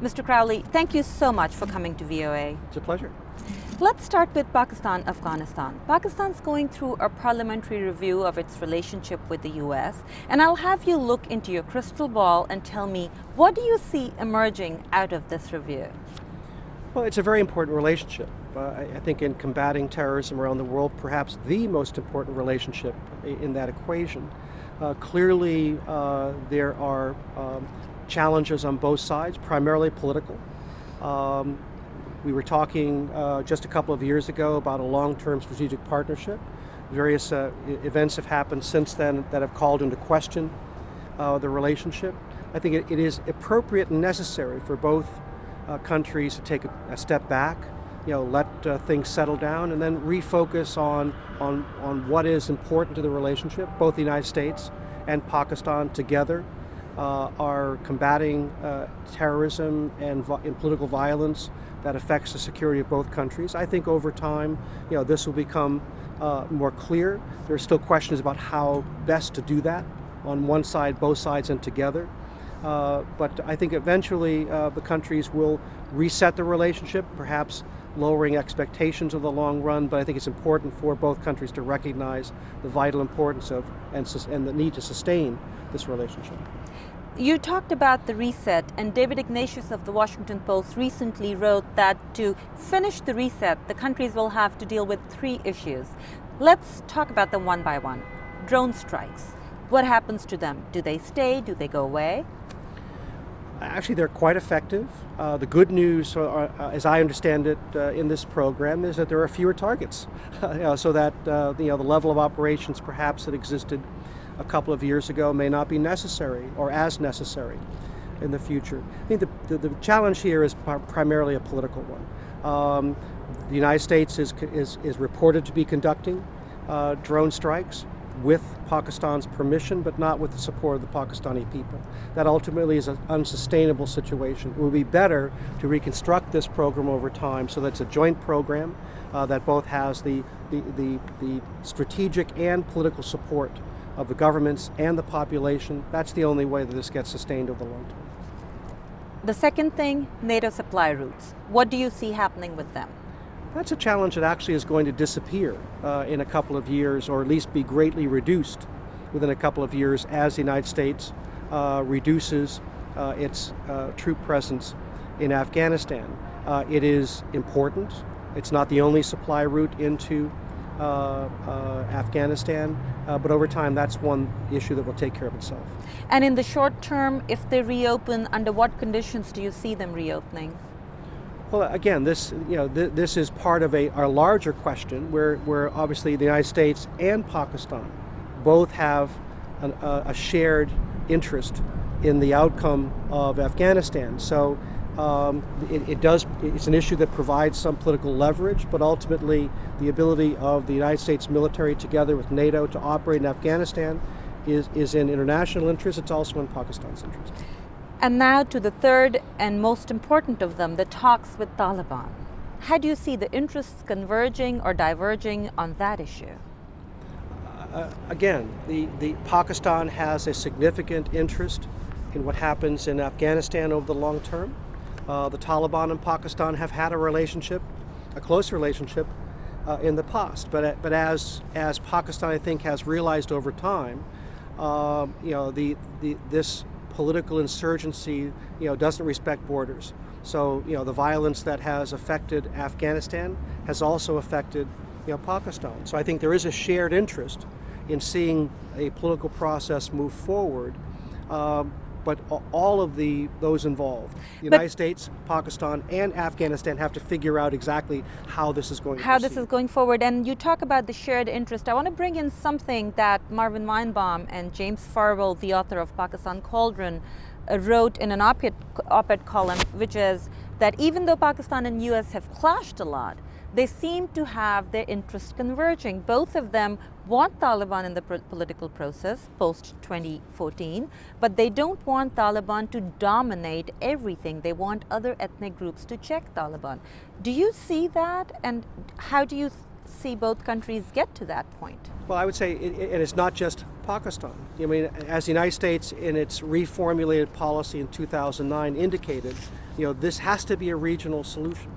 Mr. Crowley, thank you so much for coming to VOA. It's a pleasure. Let's start with Pakistan, Afghanistan. Pakistan's going through a parliamentary review of its relationship with the US, and I'll have you look into your crystal ball and tell me, what do you see emerging out of this review? Well, it's a very important relationship. I think in combating terrorism around the world, perhaps the most important relationship in that equation. Clearly, there are challenges on both sides, primarily political. We were talking just a couple of years ago about a long-term strategic partnership. Various events have happened since then that have called into question the relationship. I think it is appropriate and necessary for both countries to take a step back, let things settle down, and then refocus on what is important to the relationship. Both the United States and Pakistan together are combating terrorism and political violence that affects the security of both countries. I think over time, this will become more clear. There are still questions about how best to do that on one side, both sides, and together. But I think eventually the countries will reset the relationship, perhaps lowering expectations of the long run, but I think it's important for both countries to recognize the vital importance of and the need to sustain this relationship. You talked about the reset, and David Ignatius of the Washington Post recently wrote that to finish the reset, the countries will have to deal with 3 issues. Let's talk about them one by one. Drone strikes. What happens to them? Do they stay? Do they go away? Actually, they're quite effective. The good news, as I understand it in this program, is that there are fewer targets, so that the level of operations perhaps that existed a couple of years ago may not be necessary or as necessary in the future. I think the challenge here is primarily a political one. The United States is reported to be conducting drone strikes with Pakistan's permission, but not with the support of the Pakistani people. That ultimately is an unsustainable situation. It would be better to reconstruct this program over time so that it's a joint program that both has the strategic and political support of the governments and the population. That's the only way that this gets sustained over the long term. The second thing, NATO supply routes. What do you see happening with them? That's a challenge that actually is going to disappear in a couple of years, or at least be greatly reduced within a couple of years as the United States reduces its troop presence in Afghanistan. It is important. It's not the only supply route into Afghanistan, but over time that's one issue that will take care of itself. And in the short term, if they reopen, under what conditions do you see them reopening? Well, again, this is part of a larger question where obviously the United States and Pakistan both have a shared interest in the outcome of Afghanistan. So it's an issue that provides some political leverage, but ultimately the ability of the United States military together with NATO to operate in Afghanistan is in international interest. It's also in Pakistan's interest. And now to the third and most important of them, the talks with Taliban. How do you see the interests converging or diverging on that issue? Again, the Pakistan has a significant interest in what happens in Afghanistan over the long term. The Taliban and Pakistan have had a close relationship in the past, but as Pakistan, I think, has realized over time, this political insurgency, doesn't respect borders. So, the violence that has affected Afghanistan has also affected, Pakistan. So I think there is a shared interest in seeing a political process move forward. But all of those involved, the United States, Pakistan, and Afghanistan have to figure out exactly how this is going to proceed. This is going forward. And you talk about the shared interest. I want to bring in something that Marvin Weinbaum and James Farwell, the author of Pakistan Cauldron, wrote in an op-ed column, which is that even though Pakistan and US have clashed a lot, they seem to have their interests converging. Both of them want Taliban in the political process post-2014, but they don't want Taliban to dominate everything. They want other ethnic groups to check Taliban. Do you see that, and how do you see both countries get to that point? Well, I would say, and it's not just Pakistan. I mean, as the United States in its reformulated policy in 2009 indicated, this has to be a regional solution.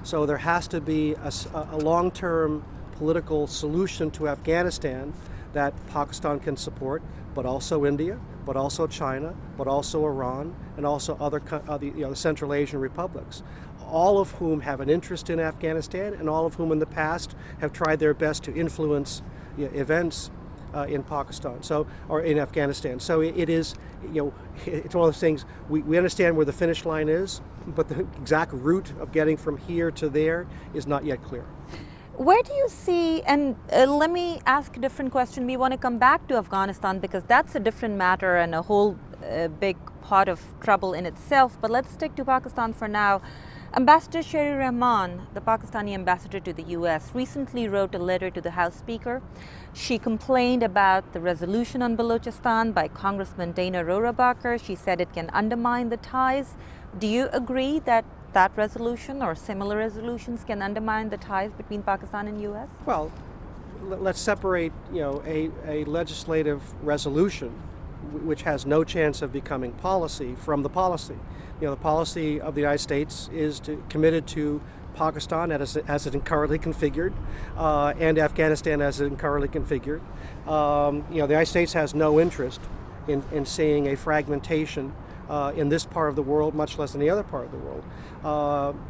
So there has to be a long-term political solution to Afghanistan that Pakistan can support, but also India, but also China, but also Iran, and also other the Central Asian republics, all of whom have an interest in Afghanistan, and all of whom in the past have tried their best to influence events in Pakistan, or in Afghanistan. So it is, it's one of those things. We understand where the finish line is, but the exact route of getting from here to there is not yet clear. Where do you see, and let me ask a different question. We want to come back to Afghanistan because that's a different matter and a whole big pot of trouble in itself. But let's stick to Pakistan for now. Ambassador Sherry Rahman, the Pakistani ambassador to the US, recently wrote a letter to the House Speaker. She complained about the resolution on Balochistan by Congressman Dana Rohrabacher. She said it can undermine the ties. Do you agree that that resolution or similar resolutions can undermine the ties between Pakistan and US? Well, let's separate, a legislative resolution which has no chance of becoming policy from the policy. The policy of the United States is committed to Pakistan as it currently configured, and Afghanistan as it currently configured. The United States has no interest in seeing a fragmentation in this part of the world, much less in the other part of the world.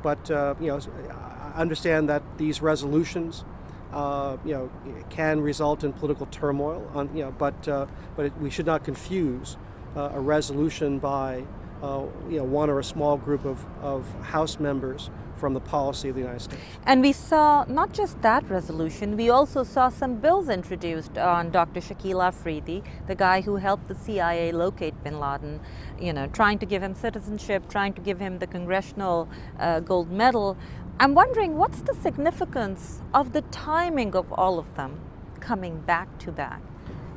But I understand that these resolutions, can result in political turmoil. But we should not confuse a resolution by one or a small group of House members from the policy of the United States. And we saw not just that resolution, we also saw some bills introduced on Dr. Shakil Afridi, the guy who helped the CIA locate bin Laden, trying to give him citizenship, trying to give him the Congressional Gold Medal. I'm wondering, what's the significance of the timing of all of them coming back to back?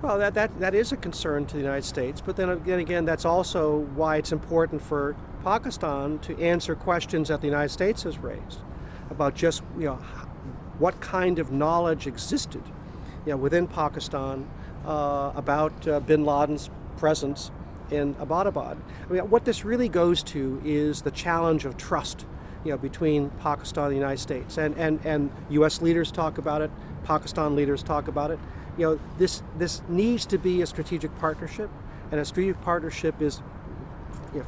Well, that is a concern to the United States, but then again, that's also why it's important for Pakistan to answer questions that the United States has raised about just what kind of knowledge existed within Pakistan about bin Laden's presence in Abbottabad. I mean, what this really goes to is the challenge of trust between Pakistan and the United States, and U.S. leaders talk about it, Pakistan leaders talk about it. This needs to be a strategic partnership, and a strategic partnership is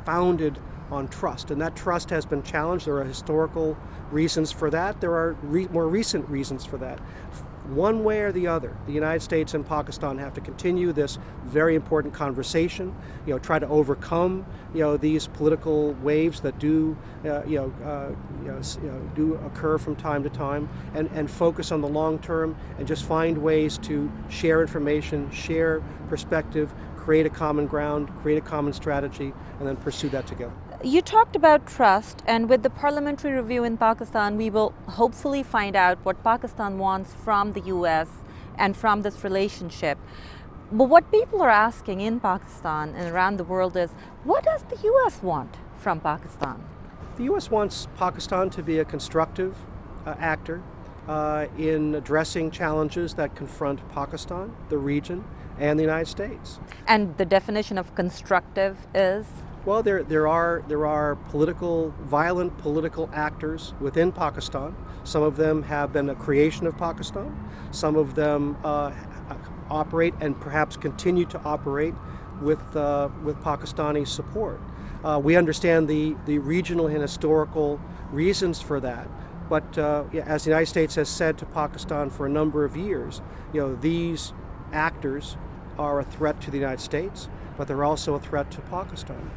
founded on trust, and that trust has been challenged. There are historical reasons for that. There are more recent reasons for that. One way or the other, the United States and Pakistan have to continue this very important conversation, try to overcome, these political waves that do occur from time to time, and focus on the long term, and just find ways to share information, share perspective, create a common ground, create a common strategy, and then pursue that together. You talked about trust, and with the parliamentary review in Pakistan, we will hopefully find out what Pakistan wants from the US and from this relationship. But what people are asking in Pakistan and around the world is, what does the US want from Pakistan? The US wants Pakistan to be a constructive actor in addressing challenges that confront Pakistan, the region, and the United States. And the definition of constructive is? Well, there are violent political actors within Pakistan. Some of them have been a creation of Pakistan. Some of them operate and perhaps continue to operate with Pakistani support. We understand the regional and historical reasons for that. But as the United States has said to Pakistan for a number of years, these actors are a threat to the United States, but they're also a threat to Pakistan.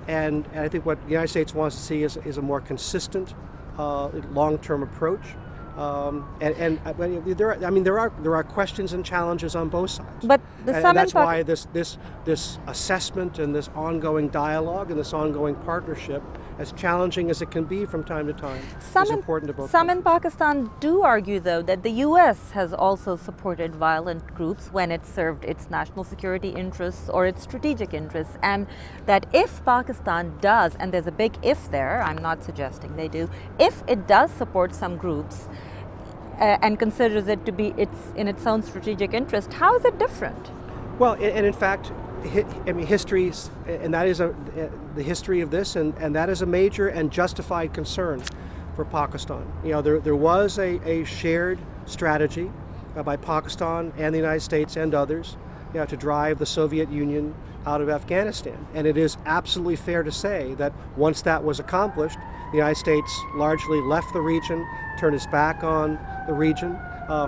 And I think what the United States wants to see is a more consistent, long-term approach. There are questions and challenges on both sides. But and that's why this assessment and this ongoing dialogue and this ongoing partnership, as challenging as it can be from time to time, is important to both. Some in Pakistan do argue, though, that the U.S. has also supported violent groups when it served its national security interests or its strategic interests, and that if Pakistan does, and there's a big if there, I'm not suggesting they do, if it does support some groups, and considers it to be in its own strategic interest. How is it different? Well, and in fact, I mean, history's, and that is the history of this, and that is a major and justified concern for Pakistan. You know, there was a shared strategy by Pakistan and the United States and others, you know, to drive the Soviet Union out of Afghanistan. And it is absolutely fair to say that once that was accomplished, the United States largely left the region, turned its back on the region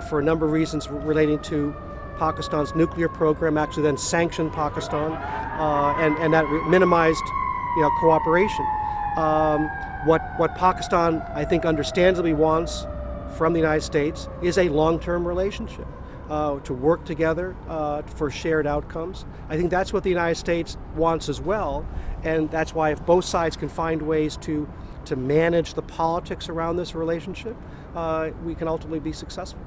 for a number of reasons relating to Pakistan's nuclear program, actually then sanctioned Pakistan, and that minimized, you know, cooperation. What Pakistan, I think, understandably wants from the United States is a long-term relationship, to work together for shared outcomes. I think that's what the United States wants as well, and that's why if both sides can find ways to manage the politics around this relationship, we can ultimately be successful.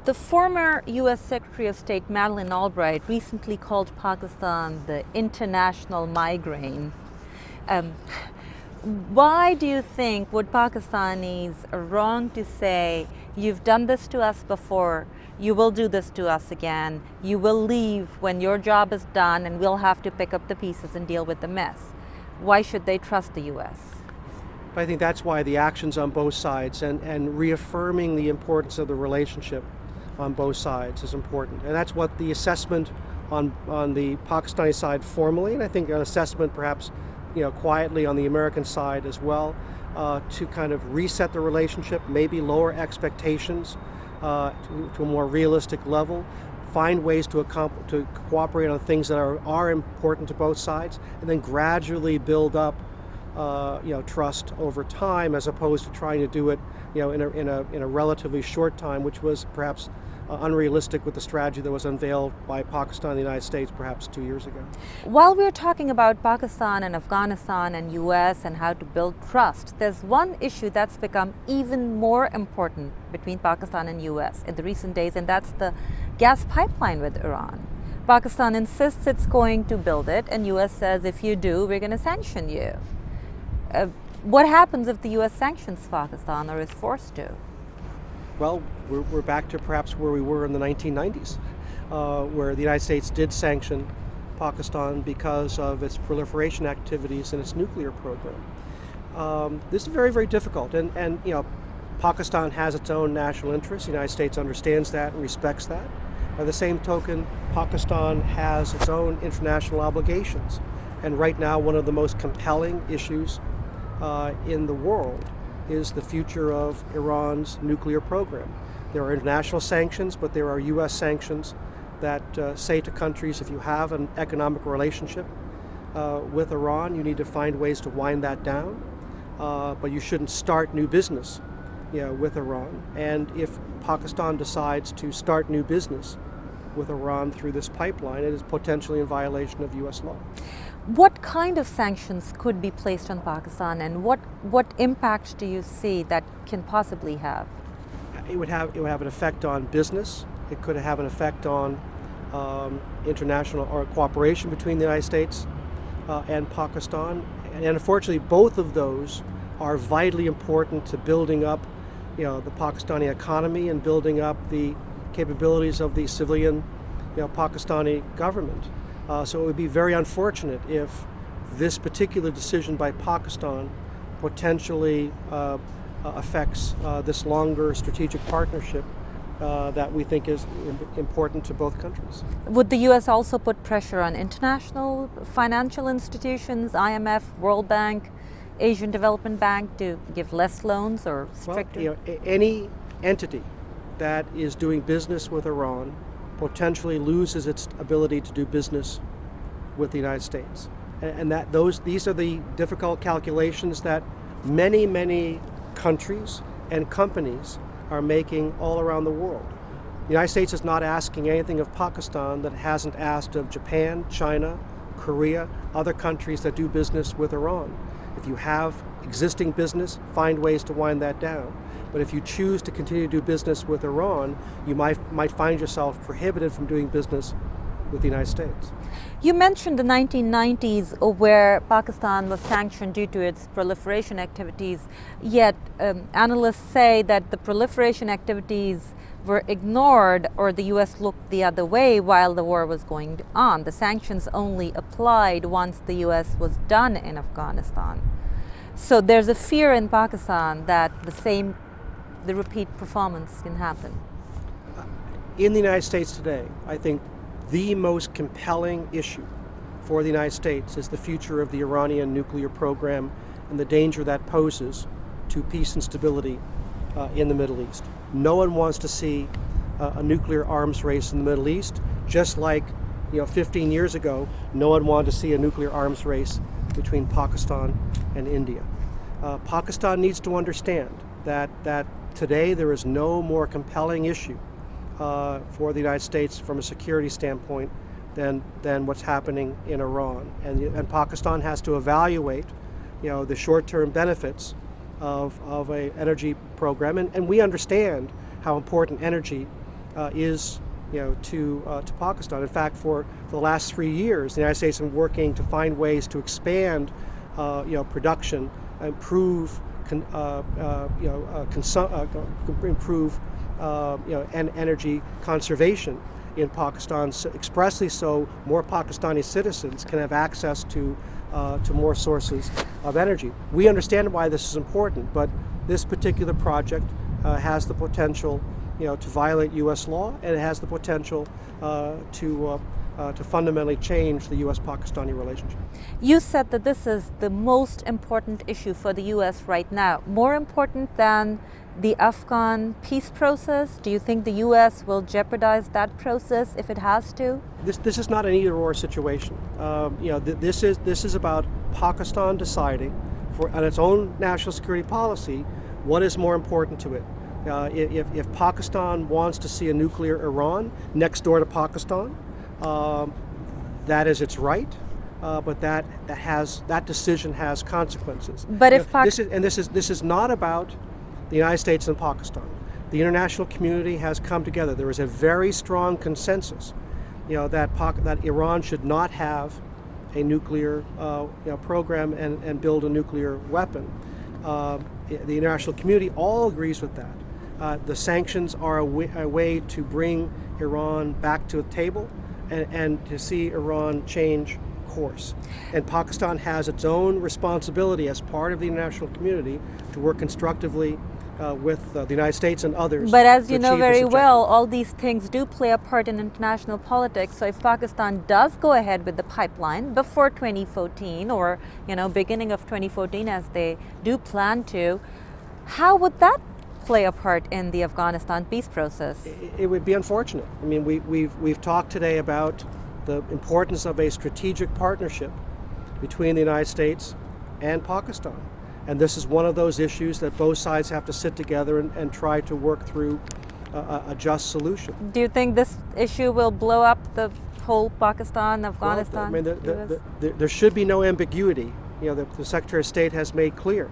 The former U.S. Secretary of State Madeleine Albright recently called Pakistan the international migraine. Why do you think would Pakistanis are wrong to say, you've done this to us before, you will do this to us again, you will leave when your job is done and we'll have to pick up the pieces and deal with the mess? Why should they trust the U.S.? I think that's why the actions on both sides and reaffirming the importance of the relationship on both sides is important. And that's what the assessment on the Pakistani side formally, and I think an assessment perhaps, you know, quietly on the American side as well, to kind of reset the relationship, maybe lower expectations to a more realistic level, find ways to cooperate on things that are important to both sides, and then gradually build up you know, trust over time, as opposed to trying to do it, you know, in a relatively short time, which was perhaps unrealistic with the strategy that was unveiled by Pakistan and the United States perhaps 2 years ago. While we're talking about Pakistan and Afghanistan and US and how to build trust, there's one issue that's become even more important between Pakistan and US in the recent days, and that's the gas pipeline with Iran. Pakistan insists it's going to build it, and US says, if you do, we're going to sanction you. What happens if the US sanctions Pakistan or is forced to? Well, we're back to perhaps where we were in the 1990s, where the United States did sanction Pakistan because of its proliferation activities and its nuclear program. This is very, very difficult, and you know, Pakistan has its own national interests. The United States understands that and respects that. By the same token, Pakistan has its own international obligations, and right now one of the most compelling issues in the world is the future of Iran's nuclear program. There are international sanctions, but there are U.S. sanctions that say to countries, if you have an economic relationship with Iran, you need to find ways to wind that down, but you shouldn't start new business, you know, with Iran. And if Pakistan decides to start new business with Iran through this pipeline, it is potentially in violation of U.S. law. What kind of sanctions could be placed on Pakistan, and what impact do you see that can possibly have? It would have an effect on business. It could have an effect on international or cooperation between the United States and Pakistan. And unfortunately, both of those are vitally important to building up, you know, the Pakistani economy and building up the capabilities of the civilian, you know, Pakistani government. So it would be very unfortunate if this particular decision by Pakistan potentially affects this longer strategic partnership that we think is important to both countries. Would the U.S. also put pressure on international financial institutions, IMF, World Bank, Asian Development Bank, to give less loans or stricter? Well, you know, any entity that is doing business with Iran potentially loses its ability to do business with the United States, and these are the difficult calculations that many countries and companies are making all around the world. The United States is not asking anything of Pakistan that it hasn't asked of Japan, China, Korea, other countries that do business with Iran. If you have existing business, find ways to wind that down. But if you choose to continue to do business with Iran, you might find yourself prohibited from doing business with the United States. You mentioned the 1990s where Pakistan was sanctioned due to its proliferation activities, yet analysts say that the proliferation activities were ignored or the US looked the other way while the war was going on. The sanctions only applied once the US was done in Afghanistan. So there's a fear in Pakistan that the repeat performance can happen. In the United States today, I think the most compelling issue for the United States is the future of the Iranian nuclear program and the danger that poses to peace and stability in the Middle East. No one wants to see a nuclear arms race in the Middle East, just like 15 years ago, no one wanted to see a nuclear arms race between Pakistan and India. Pakistan needs to understand that today there is no more compelling issue for the United States from a security standpoint than what's happening in Iran. And Pakistan has to evaluate the short-term benefits of an energy program, and we understand how important energy is to Pakistan. In fact, for the last 3 years, the United States has been working to find ways to expand production, improve energy conservation in Pakistan, expressly so more Pakistani citizens can have access to more sources of energy. We understand why this is important, but this particular project has the potential to violate U.S. law, and it has the potential to fundamentally change the U.S.-Pakistani relationship. You said that this is the most important issue for the U.S. right now, more important than the Afghan peace process. Do you think the U.S. will jeopardize that process if it has to? This is not an either-or situation. This is about Pakistan deciding, on its own national security policy, what is more important to it. If Pakistan wants to see a nuclear Iran next door to Pakistan, that is its right, but that decision has consequences. But if this is not about the United States and Pakistan. The international community has come together. There is a very strong consensus, that Iran should not have a nuclear program and build a nuclear weapon. The international community all agrees with that. The sanctions are a way to bring Iran back to the table and to see Iran change course. And Pakistan has its own responsibility as part of the international community to work constructively with the United States and others. But as you know very well, all these things do play a part in international politics. So if Pakistan does go ahead with the pipeline before 2014 or beginning of 2014 as they do plan to, how would that play a part in the Afghanistan peace process? It would be unfortunate. I mean, we've talked today about the importance of a strategic partnership between the United States and Pakistan. And this is one of those issues that both sides have to sit together and try to work through a just solution. Do you think this issue will blow up the whole Pakistan, Afghanistan? Well, there should be no ambiguity. The Secretary of State has made clear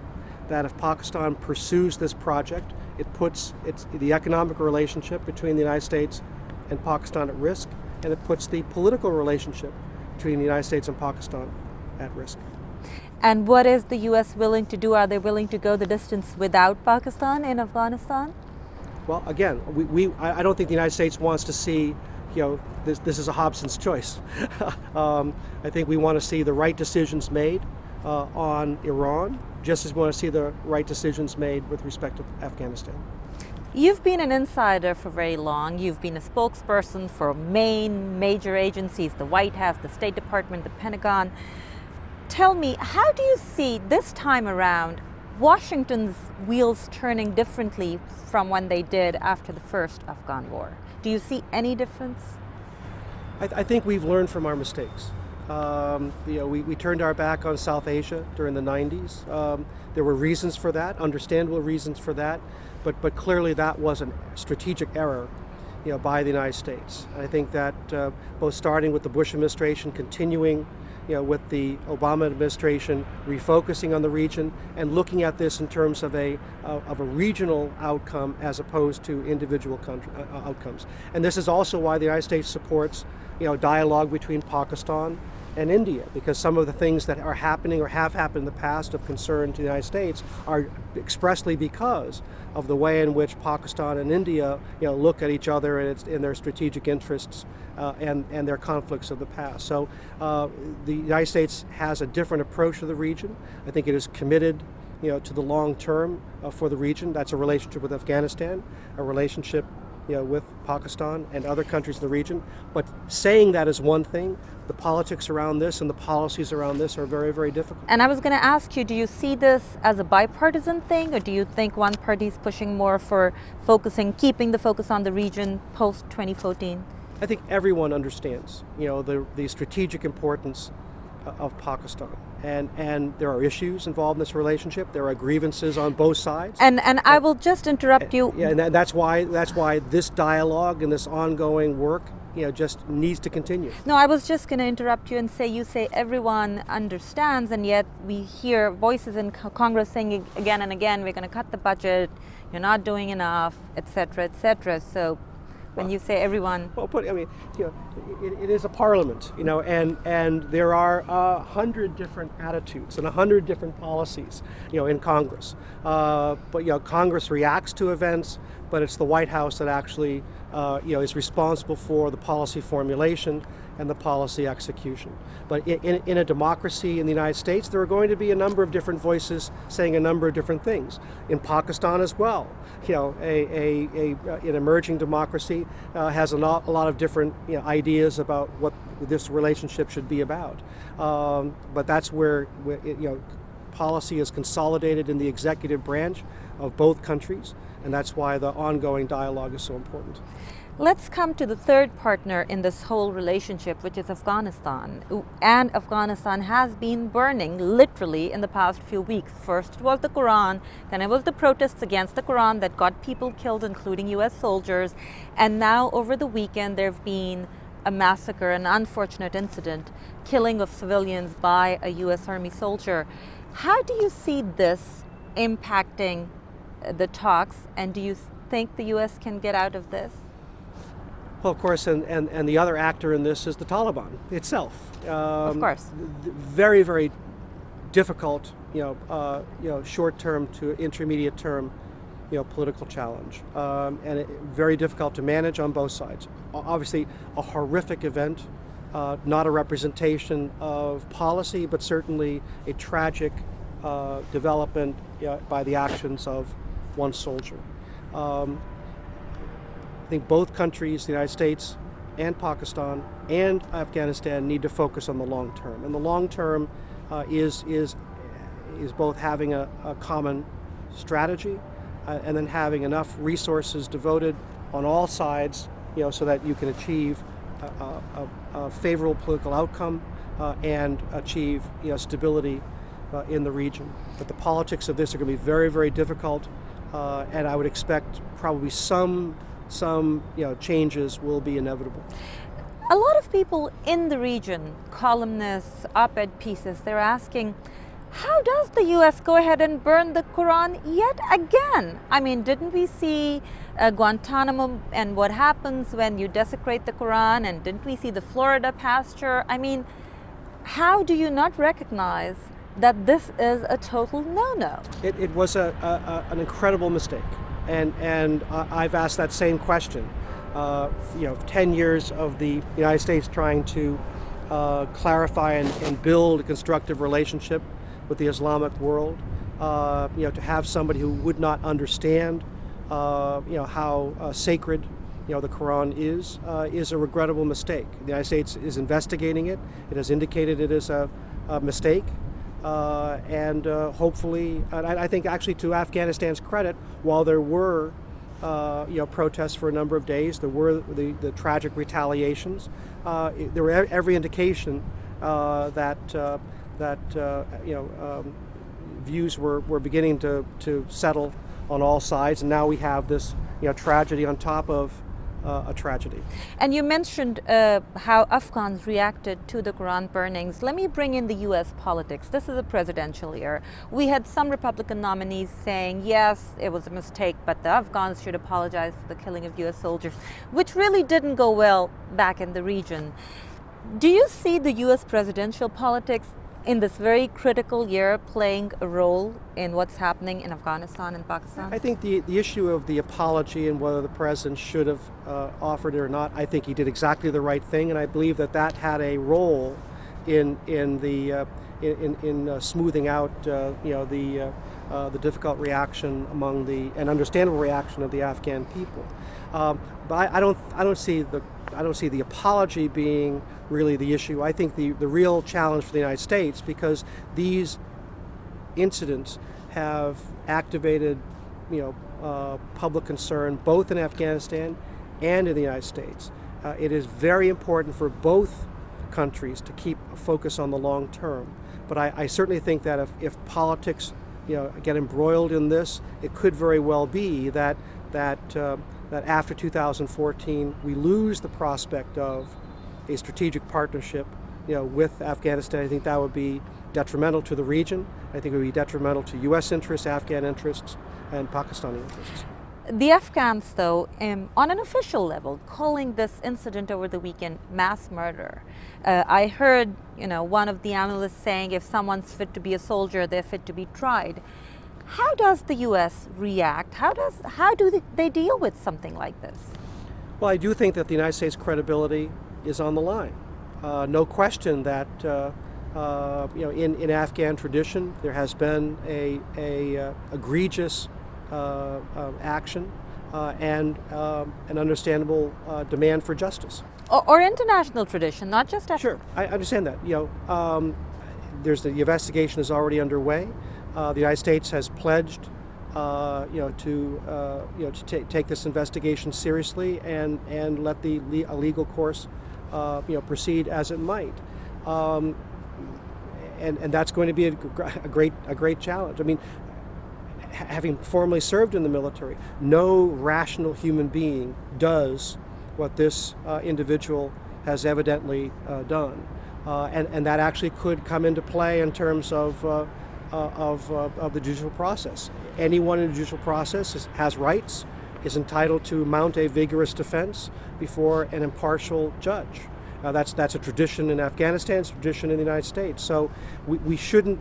that if Pakistan pursues this project, it puts the economic relationship between the United States and Pakistan at risk, and it puts the political relationship between the United States and Pakistan at risk. And what is the U.S. willing to do? Are they willing to go the distance without Pakistan in Afghanistan? Well, again, I don't think the United States wants to see, this is a Hobson's choice. I think we want to see the right decisions made on Iran, just as we want to see the right decisions made with respect to Afghanistan. You've been an insider for very long. You've been a spokesperson for major agencies, the White House, the State Department, the Pentagon. Tell me, how do you see this time around Washington's wheels turning differently from when they did after the first Afghan war? Do you see any difference? I think we've learned from our mistakes. We turned our back on South Asia during the 90s. There were reasons for that, understandable reasons for that, but clearly that was a strategic error by the United States. I think that both starting with the Bush administration, continuing with the Obama administration refocusing on the region and looking at this in terms of a regional outcome as opposed to individual outcomes. And this is also why the United States supports dialogue between Pakistan and India, because some of the things that are happening or have happened in the past of concern to the United States are expressly because of the way in which Pakistan and India look at each other and their strategic interests and their conflicts of the past. So the United States has a different approach to the region. I think it is committed to the long term for the region. That's a relationship with Afghanistan, a relationship with Pakistan and other countries in the region. But saying that is one thing. The politics around this and the policies around this are very, very difficult. And I was going to ask you, do you see this as a bipartisan thing, or do you think one party is pushing more for keeping the focus on the region post 2014? I think everyone understands, the strategic importance of Pakistan. And there are issues involved in this relationship. There are grievances on both sides. And I will just interrupt you. Yeah, and that's why this dialogue and this ongoing work, just needs to continue. No, I was just going to interrupt you and say, you say everyone understands, and yet we hear voices in Congress saying again and again, we're going to cut the budget, you're not doing enough, etc., etc. So when you say everyone, it is a parliament, and there are 100 different attitudes and 100 different policies, in Congress. But Congress reacts to events, but it's the White House that actually, is responsible for the policy formulation and the policy execution. But in a democracy in the United States, there are going to be a number of different voices saying a number of different things. In Pakistan as well, an emerging democracy has a lot of different ideas about what this relationship should be about. But that's where policy is consolidated in the executive branch of both countries, and that's why the ongoing dialogue is so important. Let's come to the third partner in this whole relationship, which is Afghanistan. And Afghanistan has been burning literally in the past few weeks. First it was the Quran, then it was the protests against the Quran that got people killed, including US soldiers. And now over the weekend there have been a massacre, an unfortunate incident, killing of civilians by a US Army soldier. How do you see this impacting the talks, and do you think the US can get out of this? Well, of course, and the other actor in this is the Taliban itself. Of course. Very, very difficult, short-term to intermediate-term, political challenge, and very difficult to manage on both sides. Obviously, a horrific event, not a representation of policy, but certainly a tragic development by the actions of one soldier. I think both countries, the United States and Pakistan and Afghanistan, need to focus on the long term. And the long term is both having a common strategy and then having enough resources devoted on all sides, so that you can achieve a favorable political outcome and achieve stability in the region. But the politics of this are going to be very, very difficult, and I would expect probably some changes will be inevitable. A lot of people in the region, columnists, op-ed pieces, they're asking, how does the US go ahead and burn the Quran yet again? I mean, didn't we see Guantanamo and what happens when you desecrate the Quran, and didn't we see the Florida pasture? I mean, how do you not recognize that this is a total no-no? It was an incredible mistake. And I've asked that same question. 10 years of the United States trying to clarify and build a constructive relationship with the Islamic world. To have somebody who would not understand, how sacred, the Quran is a regrettable mistake. The United States is investigating it. It has indicated it is a mistake. And hopefully, and I think actually to Afghanistan's credit, while there were protests for a number of days, there were the tragic retaliations, there were every indication that views were beginning to settle on all sides, and now we have this tragedy on top of a tragedy. And you mentioned how Afghans reacted to the Quran burnings. Let me bring in the U.S. politics. This is a presidential year. We had some Republican nominees saying, yes, it was a mistake, but the Afghans should apologize for the killing of U.S. soldiers, which really didn't go well back in the region. Do you see the U.S. presidential politics in this very critical year playing a role in what's happening in Afghanistan and Pakistan? I think the issue of the apology and whether the president should have offered it or not, I think he did exactly the right thing, and I believe that that had a role in smoothing out the difficult reaction among an understandable reaction of the Afghan people. But I don't see the apology being really the issue. I think the real challenge for the United States, because these incidents have activated public concern both in Afghanistan and in the United States. It is very important for both countries to keep a focus on the long term. But I certainly think that if politics get embroiled in this, it could very well be that after 2014 we lose the prospect of a strategic partnership with Afghanistan. I think that would be detrimental to the region. I think it would be detrimental to U.S. interests, Afghan interests, and Pakistani interests. The Afghans, though, on an official level, calling this incident over the weekend mass murder. I heard one of the analysts saying if someone's fit to be a soldier, they're fit to be tried. How does the U.S. react? How do they deal with something like this? Well, I do think that the United States' credibility is on the line. No question that in Afghan tradition there has been a egregious action and an understandable demand for justice. Or international tradition, not just Afghan. Sure, I understand that. There's the investigation is already underway. The United States has pledged, to take this investigation seriously and let a legal course, proceed as it might. And that's going to be a great challenge. I mean, having formerly served in the military, no rational human being does what this individual has evidently done, and that actually could come into play in terms of the judicial process. Anyone in the judicial process has rights, is entitled to mount a vigorous defense before an impartial judge. That's a tradition in Afghanistan, it's a tradition in the United States. So we shouldn't,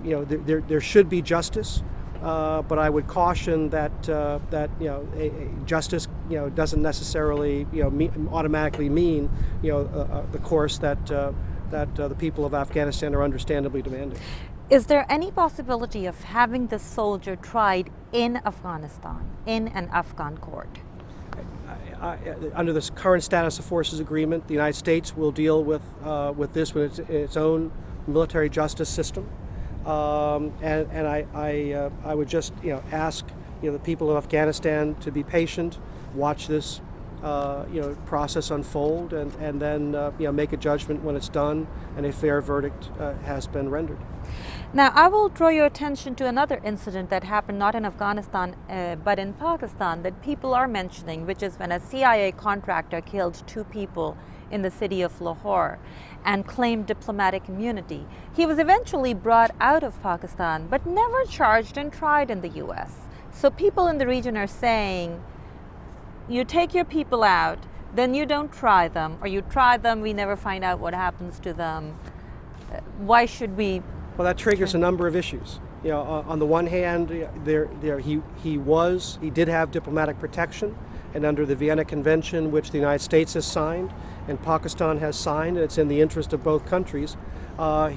there should be justice, but I would caution that justice doesn't necessarily automatically mean the course that the people of Afghanistan are understandably demanding. Is there any possibility of having the soldier tried in Afghanistan, in an Afghan court? Under this current status of forces agreement, the United States will deal with this with its own military justice system, and I would just ask the people of Afghanistan to be patient, watch this process unfold, and then make a judgment when it's done and a fair verdict has been rendered. Now, I will draw your attention to another incident that happened not in Afghanistan but in Pakistan that people are mentioning, which is when a CIA contractor killed 2 people in the city of Lahore and claimed diplomatic immunity. He was eventually brought out of Pakistan but never charged and tried in the U.S. So people in the region are saying, you take your people out, then you don't try them, or you try them, we never find out what happens to them. Why should we? Well, that triggers a number of issues. On the one hand, he did have diplomatic protection, and under the Vienna Convention, which the United States has signed and Pakistan has signed, and it's in the interest of both countries,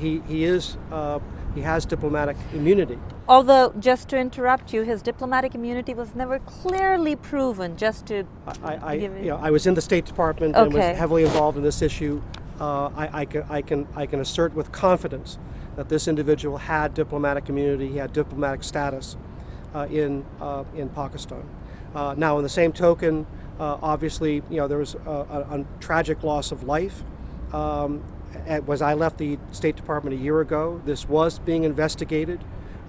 he has diplomatic immunity. Although, just to interrupt you, his diplomatic immunity was never clearly proven. Just to I was in the State Department and was heavily involved in this issue. I can assert with confidence that this individual had diplomatic immunity. He had diplomatic status in Pakistan. Now, on the same token, obviously, there was a tragic loss of life. As I left the State Department a year ago, this was being investigated.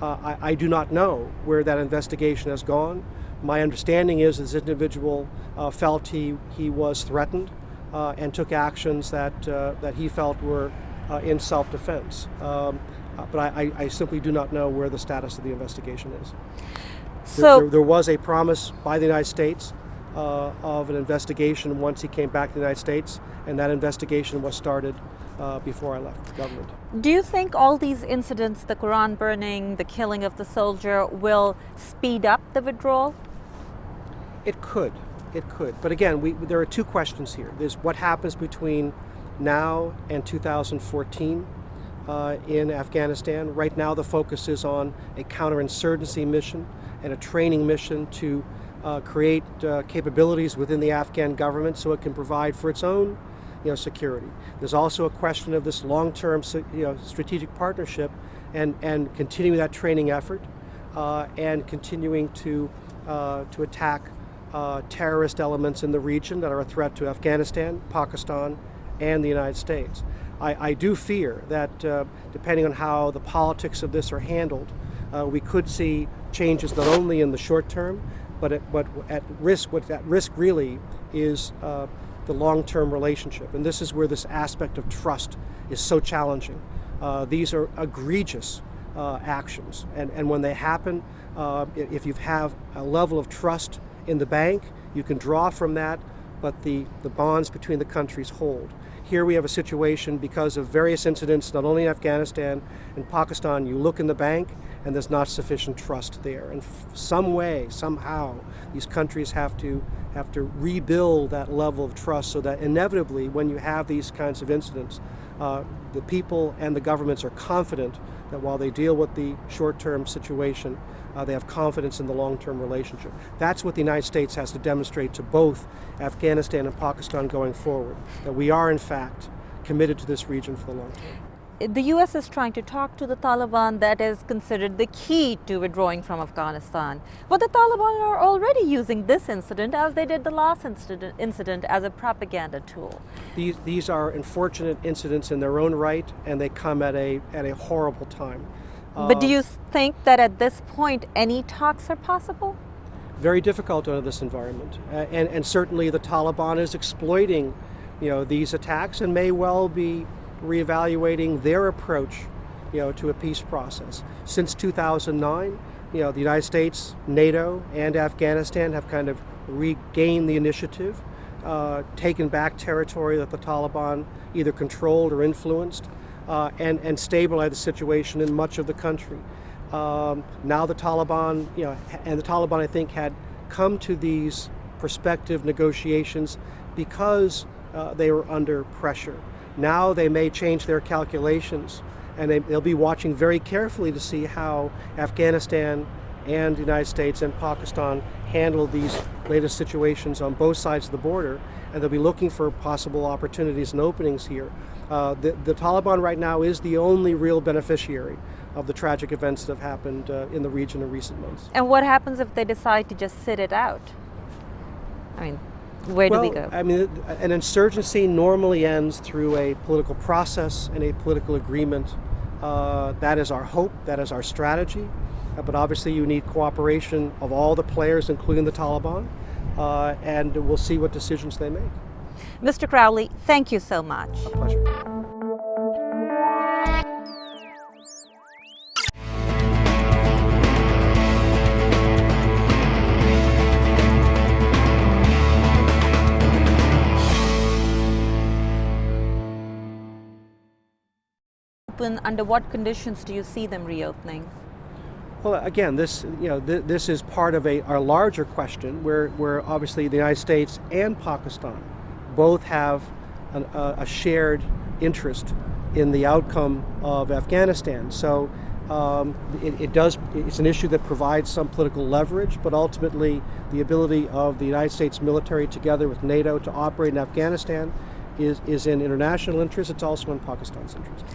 I do not know where that investigation has gone, My understanding is this individual felt he was threatened and took actions that he felt were in self-defense. But I simply do not know where the status of the investigation is. So there was a promise by the United States of an investigation once he came back to the United States, and that investigation was started before I left the government. do you think all these incidents, the Quran burning, the killing of the soldier, will speed up the withdrawal? It could. It could. But again, there are two questions here. There's what happens between now and 2014 in Afghanistan. Right now, the focus is on a counterinsurgency mission and a training mission to create capabilities within the Afghan government so it can provide for its own security. There's also a question of this long-term strategic partnership and continuing that training effort and continuing to attack terrorist elements in the region that are a threat to Afghanistan, Pakistan, and the United States. I do fear that depending on how the politics of this are handled, we could see changes not only in the short term, but at risk. What at risk really is the long-term relationship, and this is where this aspect of trust is so challenging. These are egregious actions, and when they happen, if you have a level of trust in the bank, you can draw from that, but the bonds between the countries hold. Here we have a situation because of various incidents, not only in Afghanistan and Pakistan, you look in the bank and there's not sufficient trust there. And some way, somehow, these countries have to rebuild that level of trust so that inevitably when you have these kinds of incidents, the people and the governments are confident that while they deal with the short-term situation, they have confidence in the long-term relationship. That's what the United States has to demonstrate to both Afghanistan and Pakistan going forward, that we are in fact committed to this region for the long term. The US is trying to talk to the Taliban. That is considered the key to withdrawing from Afghanistan. But the Taliban are already using this incident, as they did the last incident, as a propaganda tool. These are unfortunate incidents in their own right, and they come at a horrible time. But do you think that at this point any talks are possible? Very difficult under this environment, and certainly the Taliban is exploiting, these attacks, and may well be reevaluating their approach, to a peace process. Since 2009, the United States, NATO, and Afghanistan have kind of regained the initiative, taken back territory that the Taliban either controlled or influenced, and stabilize the situation in much of the country. Now the Taliban, and the Taliban, I think, had come to these prospective negotiations because they were under pressure. Now they may change their calculations, and they'll be watching very carefully to see how Afghanistan and the United States and Pakistan handle these latest situations on both sides of the border, and they'll be looking for possible opportunities and openings here. The Taliban right now is the only real beneficiary of the tragic events that have happened in the region in recent months. And what happens if they decide to just sit it out? I mean, where do we go? I mean, an insurgency normally ends through a political process and a political agreement. That is our hope, that is our strategy. But obviously you need cooperation of all the players, including the Taliban, and we'll see what decisions they make. Mr. Crowley, thank you so much. A pleasure. Under what conditions do you see them reopening? Well, again, this is part of our larger question, where obviously the United States and Pakistan both have a shared interest in the outcome of Afghanistan. So it's an issue that provides some political leverage, but ultimately the ability of the United States military together with NATO to operate in Afghanistan is in international interest. It's also in Pakistan's interest.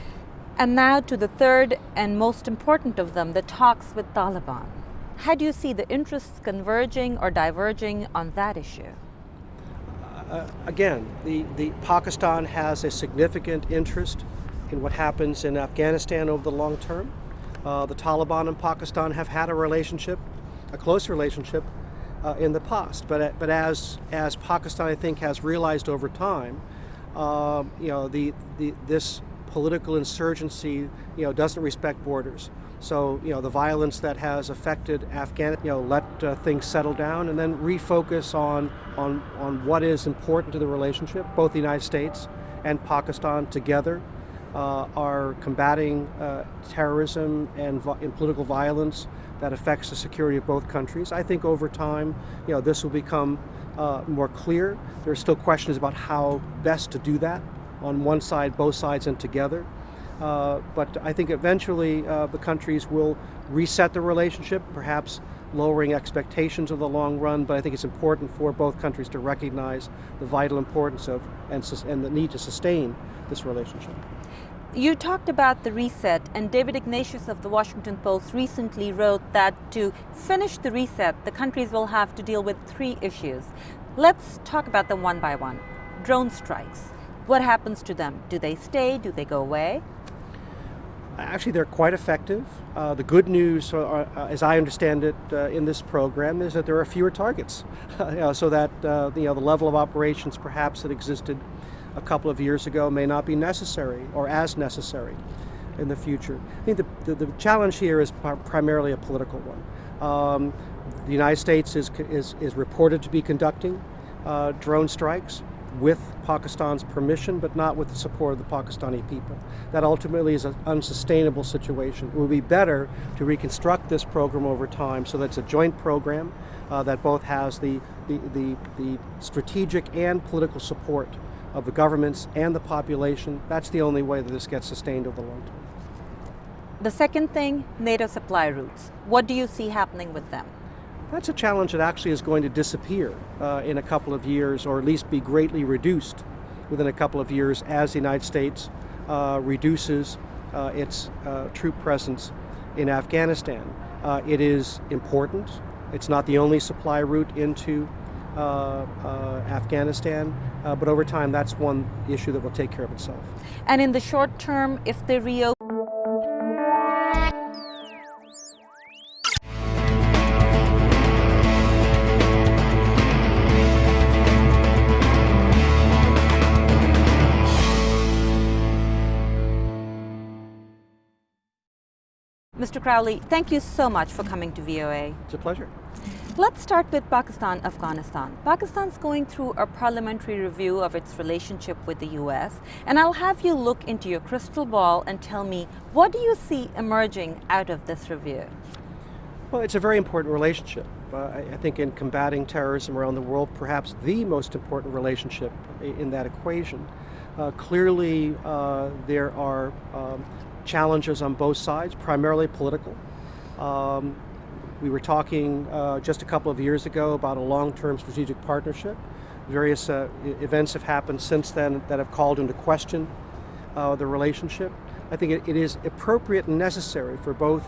And now to the third and most important of them, the talks with Taliban. How do you see the interests converging or diverging on that issue? Again, the Pakistan has a significant interest in what happens in Afghanistan over the long term. The Taliban and Pakistan have had a relationship, a close relationship, in the past. But as Pakistan, I think, has realized over time, this political insurgency, doesn't respect borders. So, the violence that has affected Afghanistan, let things settle down and then refocus on what is important to the relationship. Both the United States and Pakistan together are combating terrorism and political violence that affects the security of both countries. I think over time, this will become more clear. There are still questions about how best to do that on one side, both sides, and together. But I think eventually the countries will reset the relationship, perhaps lowering expectations of the long run. But I think it's important for both countries to recognize the vital importance of and the need to sustain this relationship. You talked about the reset, and David Ignatius of the Washington Post recently wrote that to finish the reset, the countries will have to deal with 3 issues. Let's talk about them one by one. Drone strikes. What happens to them? Do they stay? Do they go away? Actually, they're quite effective. The good news, as I understand it in this program, is that there are fewer targets, so that the level of operations perhaps that existed a couple of years ago may not be necessary or as necessary in the future. I think the challenge here is primarily a political one. The United States is reported to be conducting drone strikes with Pakistan's permission, but not with the support of the Pakistani people. That ultimately is an unsustainable situation. It would be better to reconstruct this program over time so that it's a joint program that both has the strategic and political support of the governments and the population. That's the only way that this gets sustained over the long term. The second thing, NATO supply routes. What do you see happening with them? That's a challenge that actually is going to disappear in a couple of years, or at least be greatly reduced within a couple of years as the United States reduces its troop presence in Afghanistan. It is important. It's not the only supply route into Afghanistan, but over time that's one issue that will take care of itself. And in the short term, if they reopen, Mr. Crowley, thank you so much for coming to VOA. It's a pleasure. Let's start with Pakistan, Afghanistan. Pakistan's going through a parliamentary review of its relationship with the US, and I'll have you look into your crystal ball and tell me, what do you see emerging out of this review? Well, it's a very important relationship. I think in combating terrorism around the world, perhaps the most important relationship in that equation. Clearly, there are challenges on both sides, primarily political. We were talking just a couple of years ago about a long-term strategic partnership. Various events have happened since then that have called into question the relationship. I think it is appropriate and necessary for both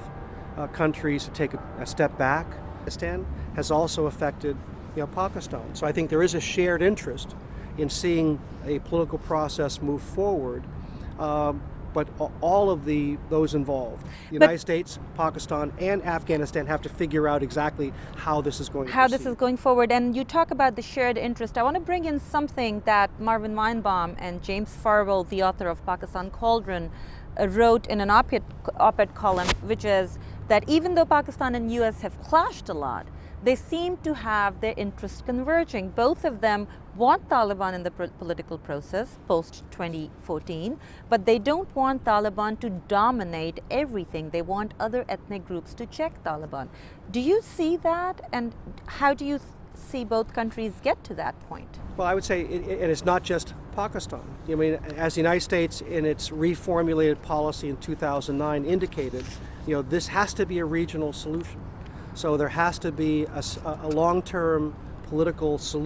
countries to take a step back. Afghanistan has also affected Pakistan. So I think there is a shared interest in seeing a political process move forward. But all of those involved, the United States, Pakistan, and Afghanistan have to figure out exactly how this is going to proceed. This is going forward. And you talk about the shared interest. I want to bring in something that Marvin Weinbaum and James Farwell, the author of Pakistan Cauldron, wrote in an op-ed column, which is that even though Pakistan and US have clashed a lot, they seem to have their interests converging. Both of them want Taliban in the political process post-2014, but they don't want Taliban to dominate everything. They want other ethnic groups to check Taliban. Do you see that, and how do you see both countries get to that point? Well, I would say it's not just Pakistan. I mean, as the United States in its reformulated policy in 2009 indicated, this has to be a regional solution. So there has to be a long-term political solution.